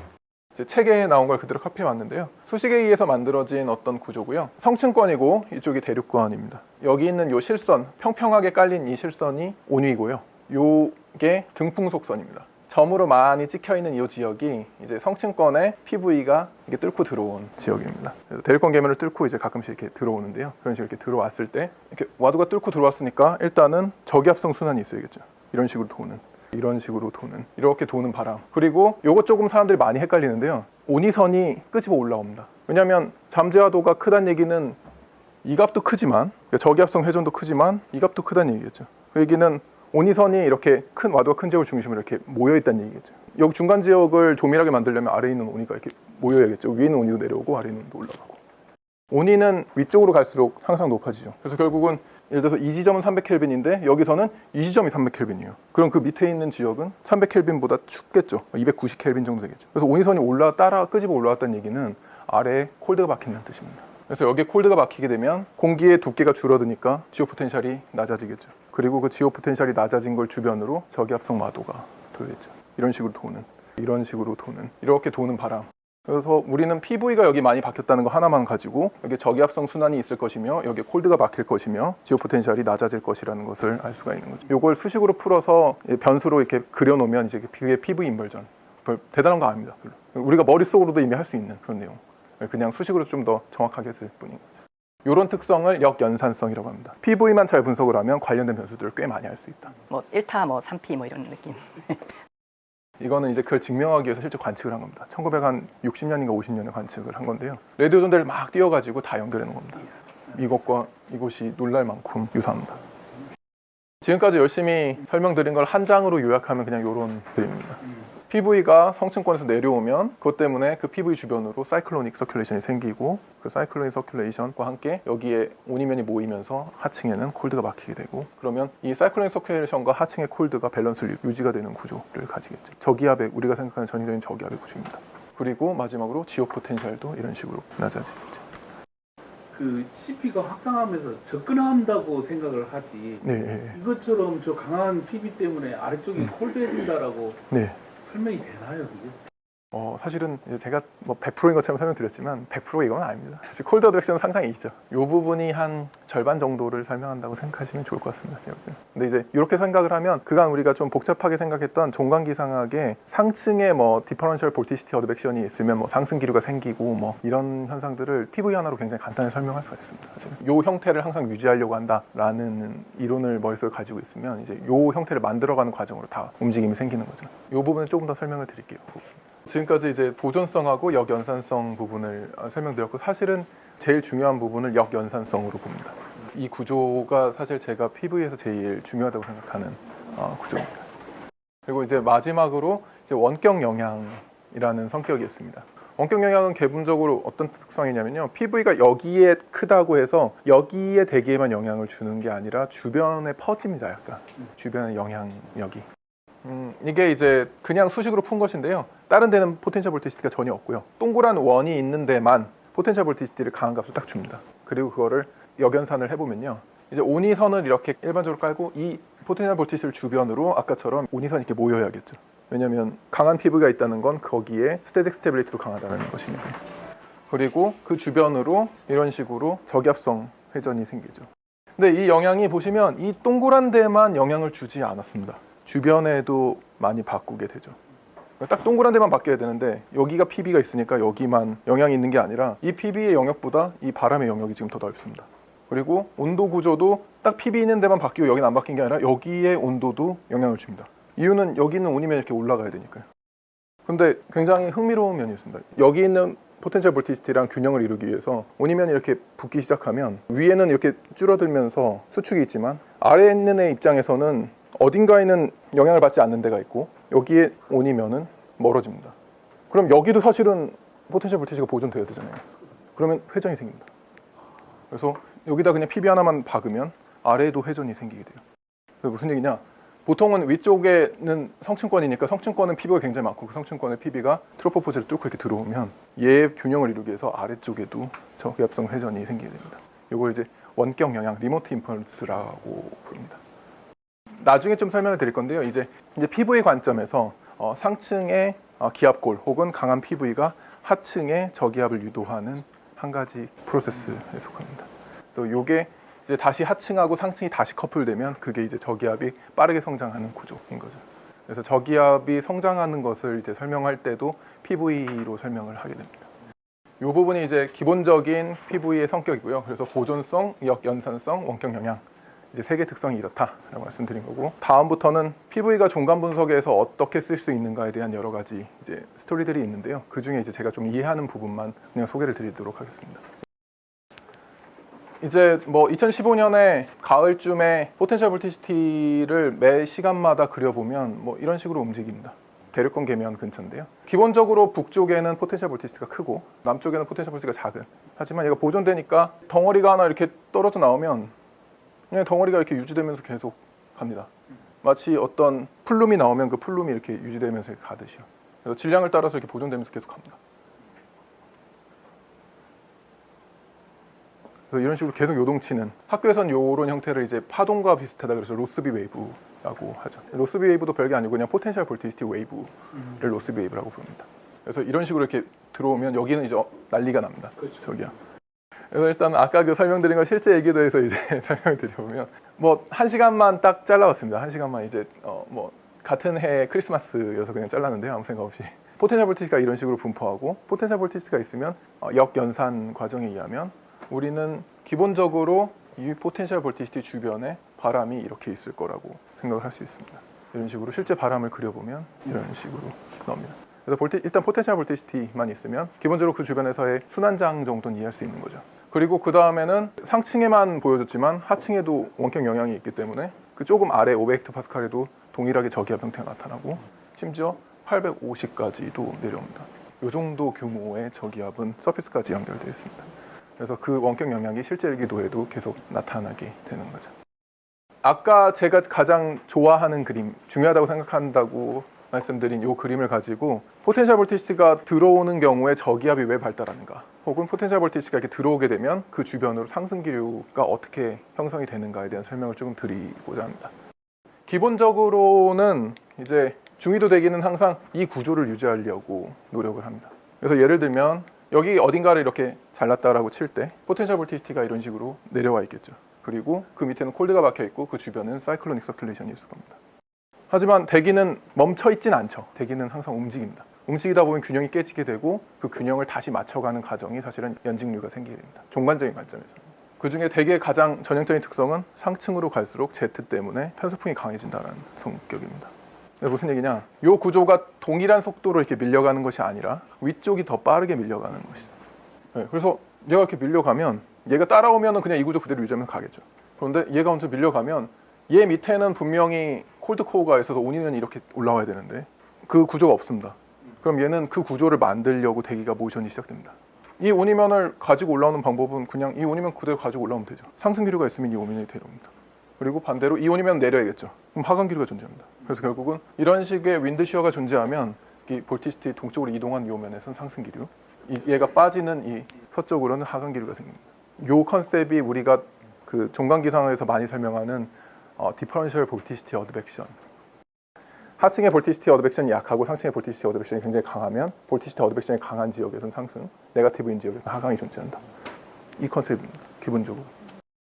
이제 책에 나온 걸 그대로 카피해 왔는데요. 수식에 의해서 만들어진 어떤 구조고요. 성층권이고 이쪽이 대륙권입니다. 여기 있는 이 실선, 평평하게 깔린 이 실선이 온위고요. 요게 등풍속선입니다. 점으로 많이 찍혀 있는 이 지역이 이제 성층권의 PV가 이게 뚫고 들어온 지역입니다. 그래서 대륙권 계면을 뚫고 이제 가끔씩 이렇게 들어오는데요. 그런 식으로 이렇게 들어왔을 때 이렇게 와도가 뚫고 들어왔으니까 일단은 저기압성 순환이 있어야겠죠. 이런 식으로 도는, 이런 식으로 도는, 이렇게 도는 바람. 그리고 요거 조금 사람들이 많이 헷갈리는데요. 온위선이 끄집어 올라옵니다. 왜냐하면 잠재야도가 크다는 얘기는 이 값도 크지만, 저기압성 회전도 크지만 이 값도 크다는 얘기겠죠. 그 얘기는 온위선이 이렇게 큰 와도가 큰 지역을 중심으로 이렇게 모여 있다는 얘기겠죠. 여기 중간 지역을 조밀하게 만들려면 아래에 있는 온위가 이렇게 모여야겠죠. 위에 있는 온위도 내려오고 아래에 있는 온위도 올라가고. 온위는 위쪽으로 갈수록 항상 높아지죠. 그래서 결국은 예를 들어서 이 지점은 300켈빈인데 여기서는 이 지점이 300켈빈이에요. 그럼 그 밑에 있는 지역은 300켈빈보다 춥겠죠. 290켈빈 정도 되겠죠. 그래서 온위선이 따라 끄집어 올라왔다는 얘기는 아래에 콜드가 박힌다는 뜻입니다. 그래서 여기에 콜드가 박히게 되면 공기의 두께가 줄어드니까 지오 포텐셜이 낮아지겠죠. 그리고 그 지오 포텐셜이 낮아진 걸 주변으로 저기압성 마도가 돌겠죠. 이런 식으로 도는, 이런 식으로 도는, 이렇게 도는 바람. 그래서 우리는 PV가 여기 많이 박혔다는 거 하나만 가지고 여기 저기압성 순환이 있을 것이며 여기에 콜드가 박힐 것이며 지오 포텐셜이 낮아질 것이라는 것을 알 수가 있는 거죠. 이걸 수식으로 풀어서 변수로 이렇게 그려놓으면 이제 그게 PV 인벌전. 대단한 거 아닙니다. 별로. 우리가 머릿속으로도 이미 할 수 있는 그런 내용. 그냥 수식으로 좀 더 정확하게 쓸 뿐인 거죠. 이런 특성을 역연산성이라고 합니다. PV만 잘 분석을 하면 관련된 변수들을 꽤 많이 알 수 있다. 뭐 1타, 뭐 3P 뭐 이런 느낌. 이거는 이제 그걸 증명하기 위해서 실제 관측을 한 겁니다. 1960년인가 50년에 관측을 한 건데요. 레디오 전대를 막 띄워가지고 다 연결해 놓은 겁니다. 이것과 이것이 놀랄 만큼 유사합니다. 지금까지 열심히 설명드린 걸 한 장으로 요약하면 그냥 이런 그림입니다. PV가 성층권에서 내려오면 그것 때문에 그 PV 주변으로 사이클로닉 서큘레이션이 생기고 그 사이클로닉 서큘레이션과 함께 여기에 온이면이 모이면서 하층에는 콜드가 막히게 되고, 그러면 이 사이클로닉 서큘레이션과 하층의 콜드가 밸런스를 유지가 되는 구조를 가지겠죠. 저기압의, 우리가 생각하는 전형적인 저기압의 구조입니다. 그리고 마지막으로 지오 포텐셜도 이런 식으로 낮아지겠죠. 그 CP가 확장하면서 접근한다고 생각을 하지. 네. 이것처럼 저 강한 PV 때문에 아래쪽이 콜드해진다라고 네. 설명이 되나요, 그게? 사실은 이제 제가 뭐 100%인 것처럼 설명드렸지만 100% 이건 아닙니다. 사실 콜드 어드렉션은 상당히 있죠. 이 부분이 한 절반 정도를 설명한다고 생각하시면 좋을 것 같습니다. 제가 볼 때는. 근데 이제 이렇게 생각을 하면 그간 우리가 좀 복잡하게 생각했던 종관기상학에 상층에 뭐 디퍼런셜 볼티시티 어드벡션이 있으면 뭐 상승 기류가 생기고 뭐 이런 현상들을 PV 하나로 굉장히 간단히 설명할 수가 있습니다. 사실은. 이 형태를 항상 유지하려고 한다라는 이론을 머릿속에 가지고 있으면 이제 이 형태를 만들어가는 과정으로 다 움직임이 생기는 거죠. 이 부분을 조금 더 설명을 드릴게요. 지금까지 이제 보존성하고 역연산성 부분을 설명드렸고 사실은 제일 중요한 부분을 역연산성으로 봅니다. 이 구조가 사실 제가 PV에서 제일 중요하다고 생각하는 구조입니다. 그리고 이제 마지막으로 이제 원격 영향이라는 성격이 있습니다. 원격 영향은 기본적으로 어떤 특성이냐면요. PV가 여기에 크다고 해서 여기에 대기에만 영향을 주는 게 아니라 주변에 퍼집니다. 약간 주변의 영향력이. 이게 이제 그냥 수식으로 푼 것인데요. 다른 데는 포텐셜 볼티시티가 전혀 없고요. 동그란 원이 있는 데만 포텐셜 볼티시티를 강한 값을 딱 줍니다. 그리고 그거를 역연산을 해보면요. 이제 온이선을 이렇게 일반적으로 깔고 이 포텐셜 볼티시티를 주변으로 아까처럼 온이선이 이렇게 모여야겠죠. 왜냐하면 강한 PV가 있다는 건 거기에 스태틱 스테빌리티도 강하다는 것이니까. 그리고 그 주변으로 이런 식으로 저기압성 회전이 생기죠. 근데 이 영향이 보시면 이 동그란 데만 영향을 주지 않았습니다. 주변에도 많이 바꾸게 되죠. 딱 동그란 데만 바뀌어야 되는데 여기가 PB가 있으니까 여기만 영향이 있는 게 아니라 이 PB의 영역보다 이 바람의 영역이 지금 더 넓습니다. 그리고 온도 구조도 딱 PB 있는 데만 바뀌고 여기는 안 바뀐 게 아니라 여기의 온도도 영향을 줍니다. 이유는 여기 있는 온이면 이렇게 올라가야 되니까요. 근데 굉장히 흥미로운 면이 있습니다. 여기 있는 포텐셜 볼티시티랑 균형을 이루기 위해서 온이면이 이렇게 붙기 시작하면 위에는 이렇게 줄어들면서 수축이 있지만 아래에 있는 애 입장에서는 어딘가에는 영향을 받지 않는 데가 있고 여기에 온이면은 멀어집니다. 그럼 여기도 사실은 포텐셜 볼티지가 보존돼야 되잖아요. 그러면 회전이 생깁니다. 그래서 여기다 그냥 PB 하나만 박으면 아래에도 회전이 생기게 돼요. 그래서 무슨 얘기냐? 보통은 위쪽에는 성층권이니까 성층권은 PB가 굉장히 많고 그 성층권의 PB가 트로포포즈를 뚫고 이렇게 들어오면 얘의 균형을 이루기 위해서 아래쪽에도 저기압성 회전이 생기게 됩니다. 이걸 이제 원격 영향, 리모트 임펄스라고 부릅니다. 나중에 좀 설명을 드릴 건데요. 이제 PV 관점에서 상층의 기압골 혹은 강한 PV가 하층의 저기압을 유도하는 한 가지 프로세스에 속합니다. 또 요게 이제 다시 하층하고 상층이 다시 커플되면 그게 이제 저기압이 빠르게 성장하는 구조인 거죠. 그래서 저기압이 성장하는 것을 이제 설명할 때도 PV로 설명을 하게 됩니다. 이 부분이 이제 기본적인 PV의 성격이고요. 그래서 보존성, 역연산성, 원격 영향 이제 세 개 특성이 이렇다라고 말씀드린 거고 다음부터는 PV가 종간 분석에서 어떻게 쓸 수 있는가에 대한 여러 가지 이제 스토리들이 있는데요. 그 중에 이제 제가 좀 이해하는 부분만 그냥 소개를 드리도록 하겠습니다. 이제 뭐 2015년에 가을쯤에 포텐셜 볼티시티를 매 시간마다 그려보면 뭐 이런 식으로 움직입니다. 대륙권 계면 근처인데요. 기본적으로 북쪽에는 포텐셜 볼티시티가 크고 남쪽에는 포텐셜 볼티시티가 작은. 하지만 얘가 보존되니까 덩어리가 하나 이렇게 떨어져 나오면 그냥 덩어리가 이렇게 유지되면서 계속 갑니다. 마치 어떤 플룸이 나오면 그 플룸이 이렇게 유지되면서 이렇게 가듯이요. 그래서 질량을 따라서 이렇게 보존되면서 계속 갑니다. 그래서 이런 식으로 계속 요동치는 학교에서는 이런 형태를 이제 파동과 비슷하다 그래서 로스비 웨이브라고 하죠. 로스비 웨이브도 별게 아니고 그냥 포텐셜 볼티시티 웨이브를 로스비 웨이브라고 부릅니다. 그래서 이런 식으로 이렇게 들어오면 여기는 이제 난리가 납니다. 그렇죠. 저기야. 그래서 일단 아까 그 설명드린 거 실제 얘기도 해서 이제 설명을 드려보면 뭐 1시간만 딱 잘라왔습니다. 1시간만 이제 뭐 같은 해 크리스마스여서 그냥 잘랐는데요. 아무 생각 없이 포텐셜 볼티시티가 이런 식으로 분포하고 포텐셜 볼티시티가 있으면 역연산 과정에 의하면 우리는 기본적으로 이 포텐셜 볼티시티 주변에 바람이 이렇게 있을 거라고 생각을 할 수 있습니다. 이런 식으로 실제 바람을 그려보면 이런 식으로 나옵니다. 그래서 일단 포텐셜 볼티시티만 있으면 기본적으로 그 주변에서의 순환장 정도는 이해할 수 있는 거죠. 그리고 그 다음에는 상층에만 보여줬지만 하층에도 원격 영향이 있기 때문에 그 조금 아래 500헥토파스칼에도 동일하게 저기압 형태가 나타나고 심지어 850까지도 내려옵니다. 이 정도 규모의 저기압은 서피스까지 연결되어 있습니다. 그래서 그 원격 영향이 실제 일기도에도 계속 나타나게 되는 거죠. 아까 제가 가장 좋아하는 그림, 중요하다고 생각한다고 말씀드린 이 그림을 가지고 포텐셜 볼티시티가 들어오는 경우에 저기압이 왜 발달하는가 혹은 포텐셜 볼티시티가 이렇게 들어오게 되면 그 주변으로 상승 기류가 어떻게 형성이 되는가에 대한 설명을 조금 드리고자 합니다. 기본적으로는 이제 중위도 대기는 항상 이 구조를 유지하려고 노력을 합니다. 그래서 예를 들면 여기 어딘가를 이렇게 잘랐다라고 칠 때 포텐셜 볼티시티가 이런 식으로 내려와 있겠죠. 그리고 그 밑에는 콜드가 박혀 있고 그 주변은 사이클로닉 서큘레이션이 있을 겁니다. 하지만 대기는 멈춰 있진 않죠. 대기는 항상 움직입니다. 움직이다 보면 균형이 깨지게 되고 그 균형을 다시 맞춰가는 과정이 사실은 연직류가 생기게 됩니다. 종관적인 관점에서. 그 중에 대기의 가장 전형적인 특성은 상층으로 갈수록 제트 때문에 편서풍이 강해진다는 성격입니다. 무슨 얘기냐? 이 구조가 동일한 속도로 이렇게 밀려가는 것이 아니라 위쪽이 더 빠르게 밀려가는 것이죠. 네, 그래서 얘가 이렇게 밀려가면 얘가 따라오면 그냥 이 구조 그대로 유지하면서 가겠죠. 그런데 얘가 먼저 밀려가면 얘 밑에는 분명히 콜드 코어가 있어서 온이면이 이렇게 올라와야 되는데 그 구조가 없습니다. 그럼 얘는 그 구조를 만들려고 대기가 모션이 시작됩니다. 이 온이면을 가지고 올라오는 방법은 그냥 이 온이면 그대로 가지고 올라오면 되죠. 상승 기류가 있으면 이 온이면이 내려옵니다. 그리고 반대로 이 온이면 내려야겠죠. 그럼 하강 기류가 존재합니다. 그래서 결국은 이런 식의 윈드 시어가 존재하면 이 볼티시티 동쪽으로 이동한 이 오면에서는 상승 기류, 얘가 빠지는 이 서쪽으로는 하강 기류가 생깁니다. 이 컨셉이 우리가 그 종관기상에서 많이 설명하는 디퍼런셜 볼티시티 어드벡션. 하층의 볼티시티 어드벡션이 약하고 상층의 볼티시티 어드벡션이 굉장히 강하면 볼티시티 어드벡션이 강한 지역에서는 상승, 네거티브인 지역에서는 하강이 존재한다. 이 컨셉입니다.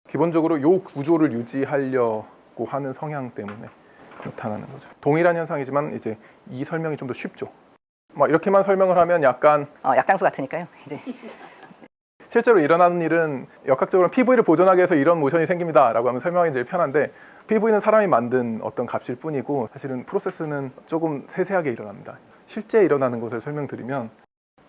기본적으로 이 구조를 유지하려고 하는 성향 때문에 나타나는 거죠. 동일한 현상이지만 이제 이 설명이 좀 더 쉽죠. 막 이렇게만 설명을 하면 약간 약장수 같으니까요. 이제 실제로 일어나는 일은 역학적으로 PV를 보존하기 위해서 이런 모션이 생깁니다라고 하면 설명이 제일 편한데 PV는 사람이 만든 어떤 값일 뿐이고 사실은 프로세스는 조금 세세하게 일어납니다. 실제 일어나는 것을 설명드리면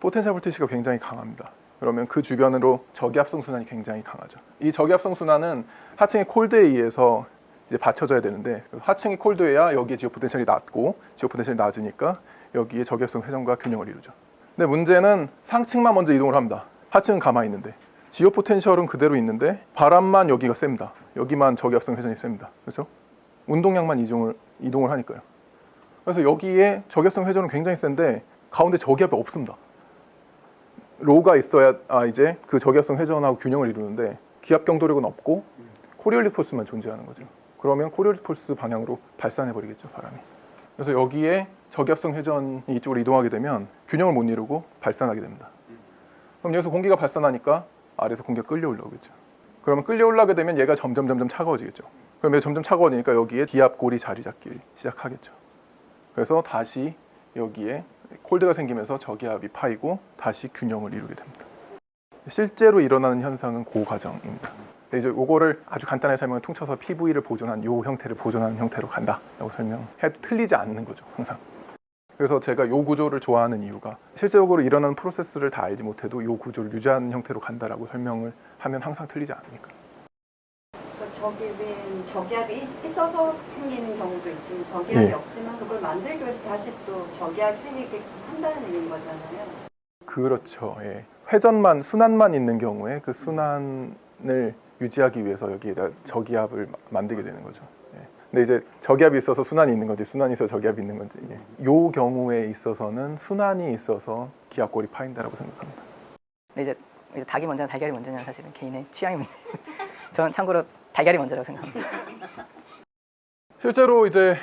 포텐셜 볼티시가 굉장히 강합니다. 그러면 그 주변으로 저기압성 순환이 굉장히 강하죠. 이 저기압성 순환은 하층의 콜드에 의해서 이제 받쳐져야 되는데 하층이 콜드해야 여기에 지오 포텐셜이 낮고 지오 포텐셜이 낮으니까 여기에 저기압성 회전과 균형을 이루죠. 근데 문제는 상층만 먼저 이동을 합니다. 하층은 가만히 있는데 지오 포텐셜은 그대로 있는데 바람만 여기가 셉니다. 여기만 저기압성 회전이 셉니다. 그렇죠? 운동량만 이동을 하니까요. 그래서 여기에 저기압성 회전은 굉장히 센데 가운데 저기압이 없습니다. 로가 있어야 이제 그 저기압성 회전하고 균형을 이루는데 기압 경도력은 없고 코리올릭 폴스만 존재하는 거죠. 그러면 코리올릭 폴스 방향으로 발산해 버리겠죠, 바람이. 그래서 여기에 저기압성 회전이 이쪽으로 이동하게 되면 균형을 못 이루고 발산하게 됩니다. 그럼 여기서 공기가 발산하니까 아래에서 공기가 끌려 올라오겠죠. 그러면 끌려 올라게 되면 얘가 점점 차가워지겠죠. 그럼 얘가 점점 차가워지니까 여기에 기압골이 자리 잡기 시작하겠죠. 그래서 다시 여기에 콜드가 생기면서 저기압이 파이고 다시 균형을 이루게 됩니다. 실제로 일어나는 현상은 그 과정입니다. 이제 이거를 아주 간단하게 설명을 퉁쳐서 PV를 보존한 이 형태를 보존하는 형태로 간다라고 설명해도 틀리지 않는 거죠, 항상. 그래서 제가 이 구조를 좋아하는 이유가 실제적으로 일어나는 프로세스를 다 알지 못해도 이 구조를 유지하는 형태로 간다라고 설명을 하면 항상 틀리지 않으니까. 저기압이 있어서 생기는 경우도 있지만 저기압이 예. 없지만 그걸 만들기 위해서 다시 또 저기압이 생기게 한다는 얘기인 거잖아요. 그렇죠. 예. 순환만 있는 경우에 그 순환을 유지하기 위해서 여기에다 저기압을 만들게 되는 거죠. 예. 근데 이제 저기압이 있어서 순환이 있는 건지 순환이 있어서 저기압이 있는 건지 이 경우에 있어서는 순환이 있어서 기압골이 파인다라고 생각합니다. 근데 이제 닭이 먼저냐 달걀이 먼저냐 사실은 개인의 취향입니다. 저는 참고로 달걀이 먼저라고 생각합니다. 실제로 이제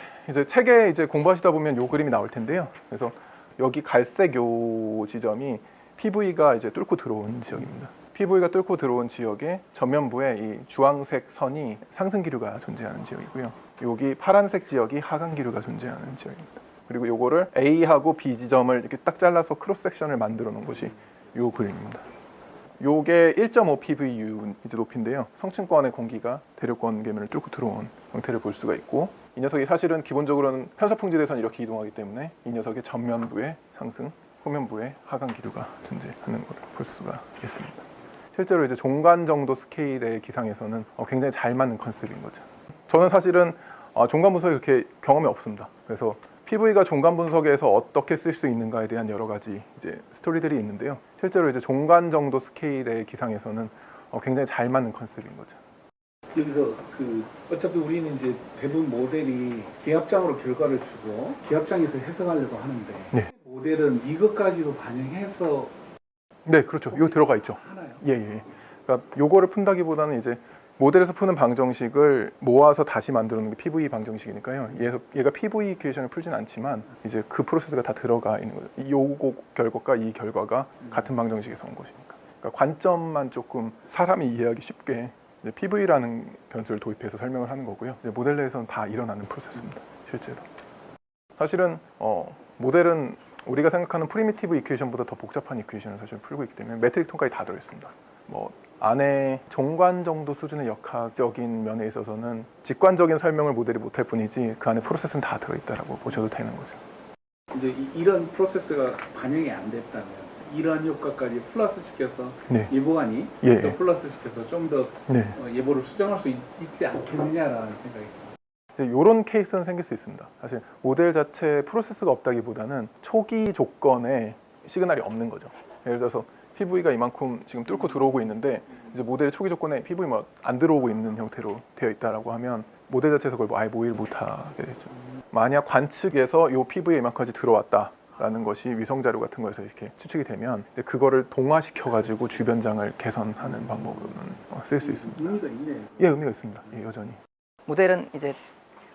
책에 이제 공부하시다 보면 이 그림이 나올 텐데요. 그래서 여기 갈색 요 지점이 PV가 이제 뚫고 들어온 지역입니다. PV가 뚫고 들어온 지역의 전면부에 이 주황색 선이 상승 기류가 존재하는 지역이고요. 여기 파란색 지역이 하강 기류가 존재하는 지역입니다. 그리고 요거를 A하고 B 지점을 이렇게 딱 잘라서 크로스 섹션을 만들어 놓은 것이 요 그림입니다. 요게 1.5 PVU 이제 높이인데요. 성층권의 공기가 대륙권 계면을 뚫고 들어온 형태를 볼 수가 있고 이 녀석이 사실은 기본적으로는 편서풍지대에서는 이렇게 이동하기 때문에 이 녀석의 전면부에 상승, 후면부에 하강 기류가 존재하는 것을 볼 수가 있습니다. 실제로 이제 종관 정도 스케일의 기상에서는 굉장히 잘 맞는 컨셉인 거죠. 저는 사실은 종관 분석이 그렇게 경험이 없습니다. 그래서 PV가 종관 분석에서 어떻게 쓸 수 있는가에 대한 여러 가지 이제 스토리들이 있는데요. 실제로 이제 종관 정도 스케일의 기상에서는 굉장히 잘 맞는 컨셉인 거죠. 여기서 어차피 우리는 이제 대부분 모델이 기압장으로 결과를 주고 기압장에서 해석하려고 하는데 네. 모델은 이것까지도 반영해서 네, 그렇죠. 이거 들어가 있죠. 하나요? 예. 그러니까 요거를 푼다기보다는 이제 모델에서 푸는 방정식을 모아서 다시 만들어 놓는 게 PV 방정식이니까요. 얘가 PV 이퀘이션을 풀진 않지만 이제 그 프로세스가 다 들어가 있는 거죠. 요거 결과가 이 결과가 같은 방정식에서 온 것이니까. 그러니까 관점만 조금 사람이 이해하기 쉽게 이제 PV라는 변수를 도입해서 설명을 하는 거고요. 이제 모델 내에서는 다 일어나는 프로세스입니다. 실제로. 사실은 모델은 우리가 생각하는 프리미티브 이퀘이션보다 더 복잡한 이퀘이션을 사실 풀고 있기 때문에 매트릭 통까지 다 들어있습니다. 뭐 안에 종관 정도 수준의 역학적인 면에 있어서는 직관적인 설명을 모델이 못할 뿐이지 그 안에 프로세스는 다 들어있다라고 보셔도 되는 거죠. 이제 이런 프로세스가 반영이 안 됐다면 이러한 효과까지 플러스 시켜서 네. 예보관이 예. 또 플러스 시켜서 좀 더 네. 예보를 수정할 수 있지 않겠느냐라는 생각이 듭니다. 이런 케이스는 생길 수 있습니다. 사실 모델 자체에 프로세스가 없다기보다는 초기 조건에 시그널이 없는 거죠. 예를 들어서 PV가 이만큼 지금 뚫고 들어오고 있는데 이제 모델의 초기 조건에 PV 뭐 안 들어오고 있는 형태로 되어 있다라고 하면 모델 자체에서 그걸 아예 모의를 못하게 되죠. 만약 관측에서 이 PV에 이만큼까지 들어왔다라는 것이 위성 자료 같은 거에서 이렇게 추측이 되면 이제 그거를 동화시켜 가지고 주변장을 개선하는 방법으로는 쓸 수 있습니다. 의미가 있네요. 예, 의미가 있습니다. 예, 여전히. 모델은 이제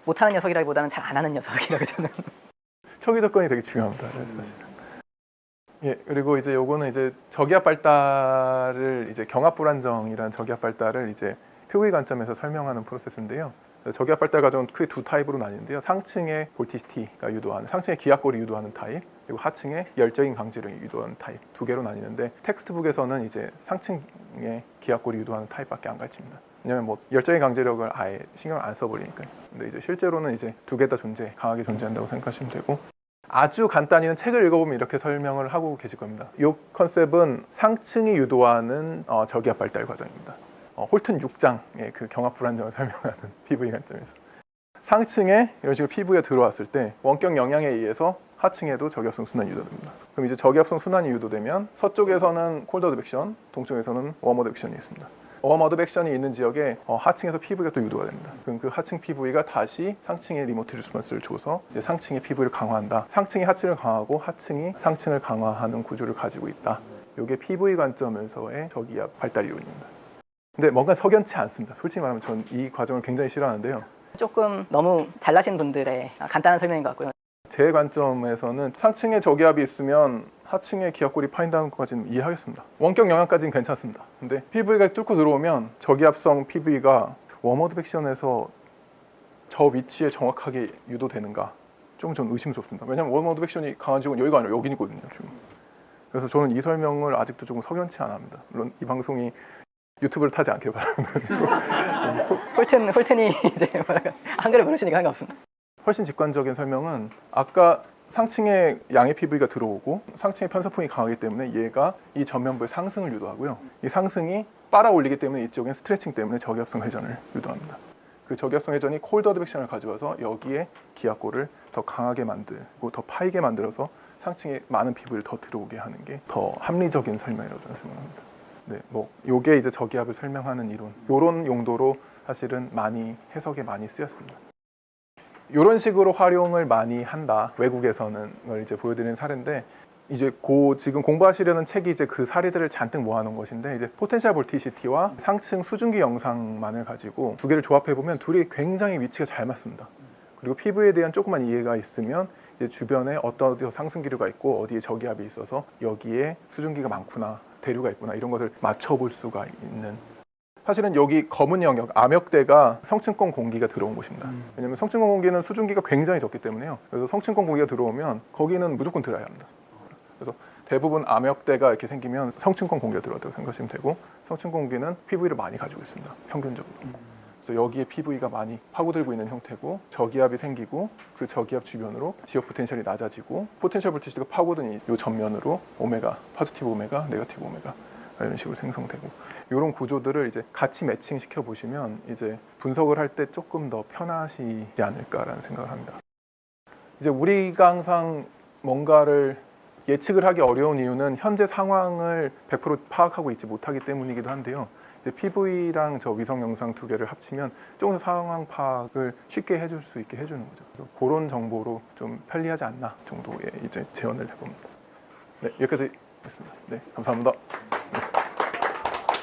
못하는 녀석이라기보다는 잘 안 하는 녀석이라고 저는. 초기 조건이 되게 중요합니다. 사실. 예, 그리고 이제 요거는 이제 저기압 발달을 이제 경합 불안정이라는 저기압 발달을 이제 표의 관점에서 설명하는 프로세스인데요. 저기압 발달 과정은 크게 두 타입으로 나뉘는데요. 상층의 볼티시티가 유도하는, 상층의 기압골이 유도하는 타입, 그리고 하층의 열적인 강제력이 유도하는 타입 두 개로 나뉘는데 텍스트북에서는 이제 상층의 기압골이 유도하는 타입밖에 안 가르칩니다. 왜냐면 뭐 열적인 강제력을 아예 신경을 안 써버리니까요. 근데 이제 실제로는 이제 두 개 다 강하게 존재한다고 생각하시면 되고. 아주 간단히는 책을 읽어보면 이렇게 설명을 하고 계실 겁니다. 이 컨셉은 상층이 유도하는 저기압 발달 과정입니다. 홀튼 6장의 그 경합 불안정을 설명하는 PV 관점에서 상층에 이런 식으로 PV가 들어왔을 때 원격 영향에 의해서 하층에도 저기압성 순환이 유도됩니다. 그럼 이제 저기압성 순환이 유도되면 서쪽에서는 콜드 어드벡션, 동쪽에서는 웜 어드벡션이 있습니다. 웜 어드벡션이 있는 지역에 하층에서 PV가 또 유도가 됩니다. 그럼 그 하층 PV가 다시 상층의 리모트 리스폰스를 줘서 이제 상층의 PV를 강화한다. 상층이 하층을 강화하고 하층이 상층을 강화하는 구조를 가지고 있다. 이게 PV 관점에서의 저기압 발달 이론입니다. 근데 뭔가 석연치 않습니다. 솔직히 말하면 전 이 과정을 굉장히 싫어하는데요. 조금 너무 잘나신 분들의 간단한 설명인 것 같고요. 제 관점에서는 상층에 저기압이 있으면 하층의 기압골이 파인다는 것까지는 이해하겠습니다. 원격 영향까지는 괜찮습니다. 근데 PV가 뚫고 들어오면 저기압성 PV가 웜 어드벡션에서 저 위치에 정확하게 유도되는가 좀 전 의심스럽습니다. 왜냐하면 웜 어드벡션이 강한 지역은 여기가 아니라 여기거든요. 지금. 그래서 저는 이 설명을 아직도 조금 석연치 않아 합니다. 물론 이 방송이 유튜브를 타지 않길 바랍니다. 홀튼이 이제 뭐랄까 한글을 모르시니까 상관없습니다. 훨씬 직관적인 설명은 아까 상층에 양의 PV가 들어오고 상층의 편서풍이 강하기 때문에 얘가 이 전면부의 상승을 유도하고요. 이 상승이 빨아 올리기 때문에 이쪽엔 스트레칭 때문에 저기압성 회전을 유도합니다. 그 저기압성 회전이 콜드 어드벡션을 가져와서 여기에 기압골을 더 강하게 만들고 더 파이게 만들어서 상층에 많은 PV를 더 들어오게 하는 게 더 합리적인 설명이라고 저는 생각합니다. 네, 뭐 요게 이제 저기압을 설명하는 이론, 요런 용도로 사실은 많이 해석에 많이 쓰였습니다. 이런 식으로 활용을 많이 한다. 외국에서는 걸 이제 보여드리는 사례인데 이제 지금 공부하시려는 책이 이제 그 사례들을 잔뜩 모아놓은 것인데 이제 포텐셜 볼티시티와 상층 수증기 영상만을 가지고 두 개를 조합해 보면 둘이 굉장히 위치가 잘 맞습니다. 그리고 PV에 대한 조그만 이해가 있으면 이제 주변에 어떤 상승 기류가 있고 어디에 저기압이 있어서 여기에 수증기가 많구나, 대류가 있구나 이런 것을 맞춰볼 수가 있는. 사실은 여기 검은 영역, 암역대가 성층권 공기가 들어온 곳입니다. 왜냐하면 성층권 공기는 수증기가 굉장히 적기 때문에요. 그래서 성층권 공기가 들어오면 거기는 무조건 들어야 합니다. 그래서 대부분 암역대가 이렇게 생기면 성층권 공기가 들어왔다고 생각하시면 되고 성층권 공기는 PV를 많이 가지고 있습니다. 평균적으로. 그래서 여기에 PV가 많이 파고들고 있는 형태고 저기압이 생기고 그 저기압 주변으로 지역 포텐셜이 낮아지고 포텐셜 볼티시티가 파고든 이 전면으로 오메가, 포지티브 오메가, 네거티브 오메가 이런 식으로 생성되고 이런 구조들을 이제 같이 매칭시켜 보시면 이제 분석을 할 때 조금 더 편하시지 않을까라는 생각을 합니다. 이제 우리가 항상 뭔가를 예측을 하기 어려운 이유는 현재 상황을 100% 파악하고 있지 못하기 때문이기도 한데요. 이제 PV랑 저 위성 영상 두 개를 합치면 조금 더 상황 파악을 쉽게 해줄 수 있게 해주는 거죠. 그래서 그런 정보로 좀 편리하지 않나 정도의 이제 제언을 해봅니다. 네, 여기까지 했습니다. 네, 감사합니다.